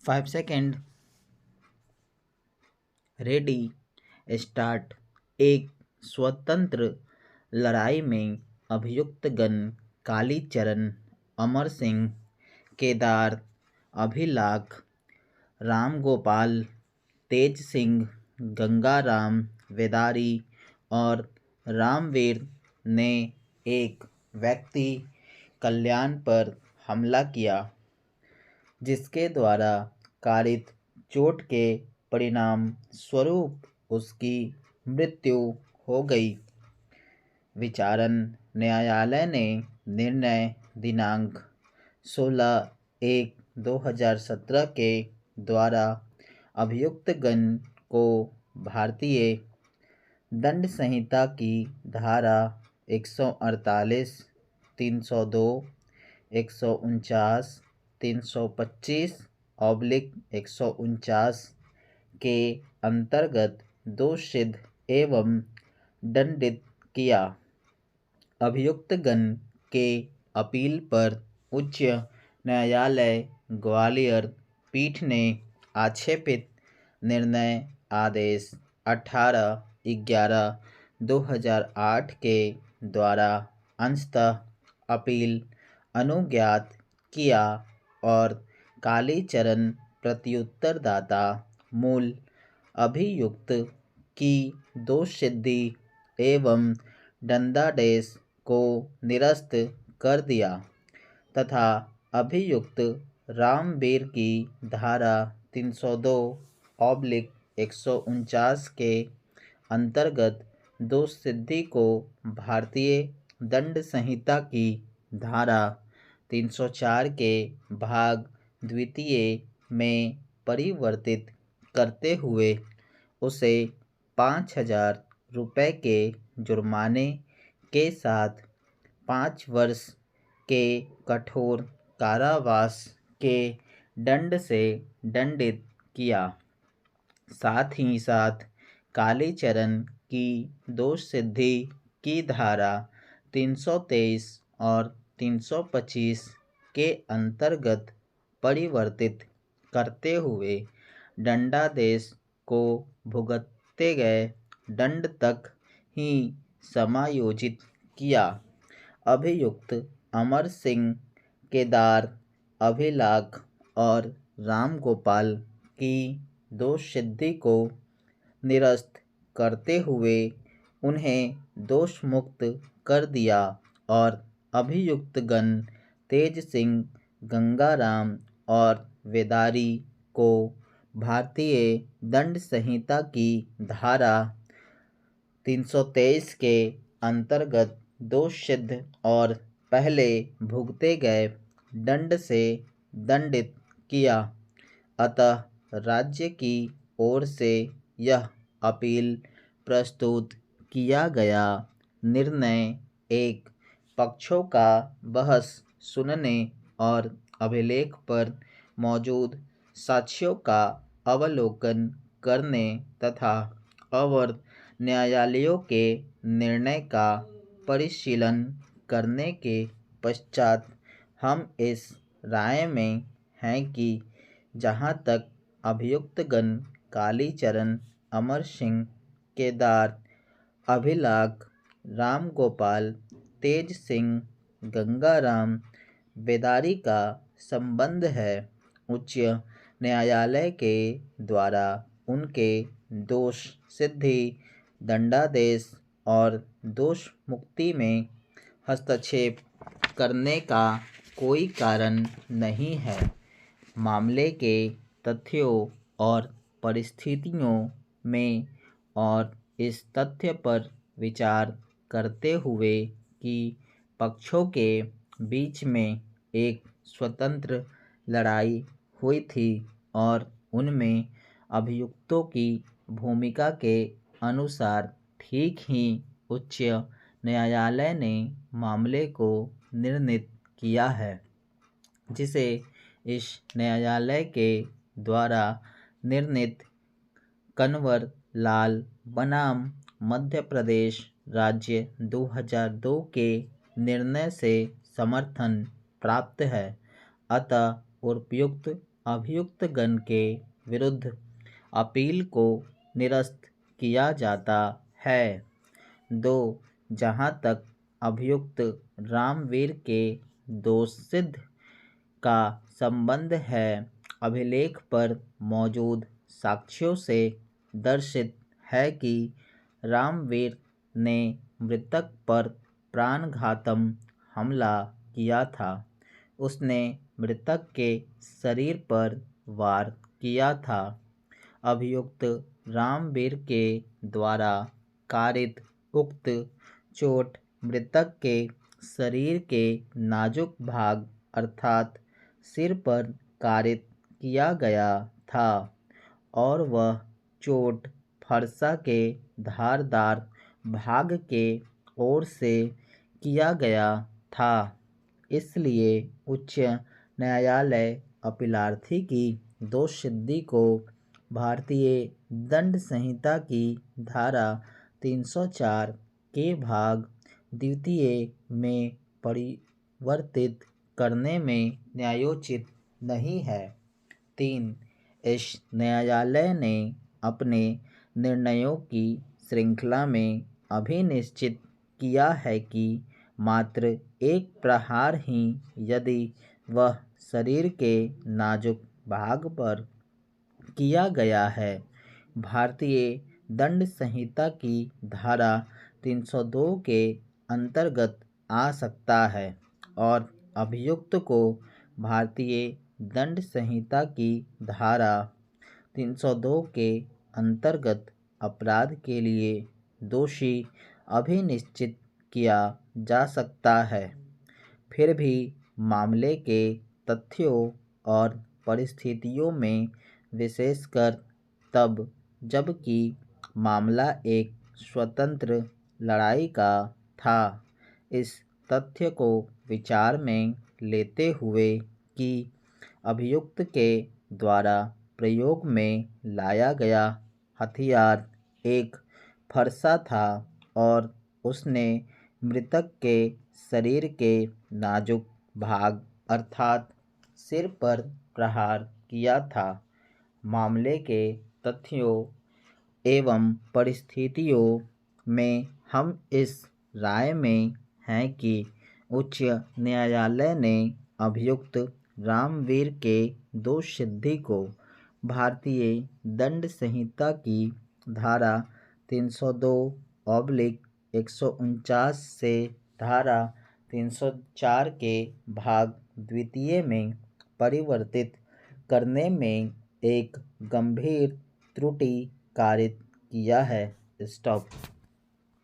5 second. Ready, start. एक स्वतंत्र लड़ाई में अभियुक्तगण कालीचरण, अमर सिंह, केदार, अभिलाख, रामगोपाल, तेज सिंह, गंगाराम, वेदारी और रामवीर ने एक व्यक्ति कल्याण पर हमला किया, जिसके द्वारा कारित चोट के परिणाम स्वरूप उसकी मृत्यु हो गई। विचारण न्यायालय ने निर्णय दिनांक 16/1/2017 के द्वारा अभियुक्तगण को भारतीय दंड संहिता की धारा 148, 302, 149, 325/149 के अंतर्गत दोषसिद्ध एवं दंडित किया। अभियुक्तगण के अपील पर उच्च न्यायालय ग्वालियर पीठ ने आक्षेपित निर्णय आदेश 18/11/2008 के द्वारा अंशतः अपील अनुज्ञात किया और कालीचरण प्रत्युत्तरदाता मूल अभियुक्त की दोषसिद्धि एवं दंडादेश को निरस्त कर दिया तथा अभियुक्त रामवीर की धारा 302/149 के अंतर्गत दोषसिद्धि को भारतीय दंड संहिता की धारा 304 के भाग द्वितीय में परिवर्तित करते हुए उसे 5,000 रुपये के जुर्माने के साथ 5 वर्ष के कठोर कारावास के दंड से दंडित किया। साथ ही साथ कालीचरण की दोषसिद्धि की धारा 323 और 325 के अंतर्गत परिवर्तित करते हुए दंडादेश को भुगते गए दंड तक ही समायोजित किया। अभियुक्त अमर सिंह, केदार, अभिलाख और रामगोपाल की दोषसिद्धि को निरस्त करते हुए उन्हें दोषमुक्त कर दिया और अभियुक्तगण तेज सिंह, गंगाराम और वेदारी को भारतीय दंड संहिता की धारा 323 के अंतर्गत दोषसिद्ध और पहले भुगते गए दंड से दंडित किया। अतः राज्य की ओर से यह अपील प्रस्तुत किया गया निर्णय एक पक्षों का बहस सुनने और अभिलेख पर मौजूद साक्ष्यों का अवलोकन करने तथा अवर न्यायालयों के निर्णय का परिशीलन करने के पश्चात हम इस राय में हैं कि जहाँ तक अभियुक्तगण कालीचरण, अमर सिंह, केदार, अभिलाख, रामगोपाल, तेज सिंह, गंगाराम, वेदारी का संबंध है, उच्च न्यायालय के द्वारा उनके दोष सिद्धि, दंडादेश और दोष मुक्ति में हस्तक्षेप करने का कोई कारण नहीं है। मामले के तथ्यों और परिस्थितियों में और इस तथ्य पर विचार करते हुए कि पक्षों के बीच में एक स्वतंत्र लड़ाई हुई थी और उनमें अभियुक्तों की भूमिका के अनुसार ठीक ही उच्च न्यायालय ने मामले को निर्णीत किया है, जिसे इस न्यायालय के द्वारा निर्णीत कन्वर लाल बनाम मध्य प्रदेश राज्य 2002 के निर्णय से समर्थन प्राप्त है। अतः उपयुक्त अभियुक्तगण के विरुद्ध अपील को निरस्त किया जाता है। 2. जहाँ तक अभियुक्त रामवीर के दोष सिद्ध का संबंध है, अभिलेख पर मौजूद साक्ष्यों से दर्शित है कि रामवीर ने मृतक पर प्राणघातक हमला किया था। उसने मृतक के शरीर पर वार किया था। अभियुक्त रामवीर के द्वारा कारित उक्त चोट मृतक के शरीर के नाजुक भाग अर्थात सिर पर कारित किया गया था और वह चोट फरसा के धारदार भाग के ओर से किया गया था। इसलिए उच्च न्यायालय अपीलार्थी की दोष सिद्धि को भारतीय दंड संहिता की धारा 304 के भाग द्वितीय में परिवर्तित करने में न्यायोचित नहीं है। 3. इस न्यायालय ने अपने निर्णयों की श्रृंखला में अभिनिश्चित किया है कि मात्र एक प्रहार ही यदि वह शरीर के नाजुक भाग पर किया गया है, भारतीय दंड संहिता की धारा 302 के अंतर्गत आ सकता है और अभियुक्त को भारतीय दंड संहिता की धारा 302 के अंतर्गत अपराध के लिए दोषी अभिनिश्चित किया जा सकता है। फिर भी मामले के तथ्यों और परिस्थितियों में, विशेषकर तब जबकि मामला एक स्वतंत्र लड़ाई का था, इस तथ्य को विचार में लेते हुए कि अभियुक्त के द्वारा प्रयोग में लाया गया हथियार एक फरसा था और उसने मृतक के शरीर के नाजुक भाग अर्थात सिर पर प्रहार किया था। मामले के तथ्यों एवं परिस्थितियों में हम इस राय में हैं कि उच्च न्यायालय ने अभियुक्त रामवीर के दोष सिद्धि को भारतीय दंड संहिता की धारा 302/149 से धारा 304 के भाग द्वितीय में परिवर्तित करने में एक गंभीर त्रुटि कारित किया है। स्टॉप।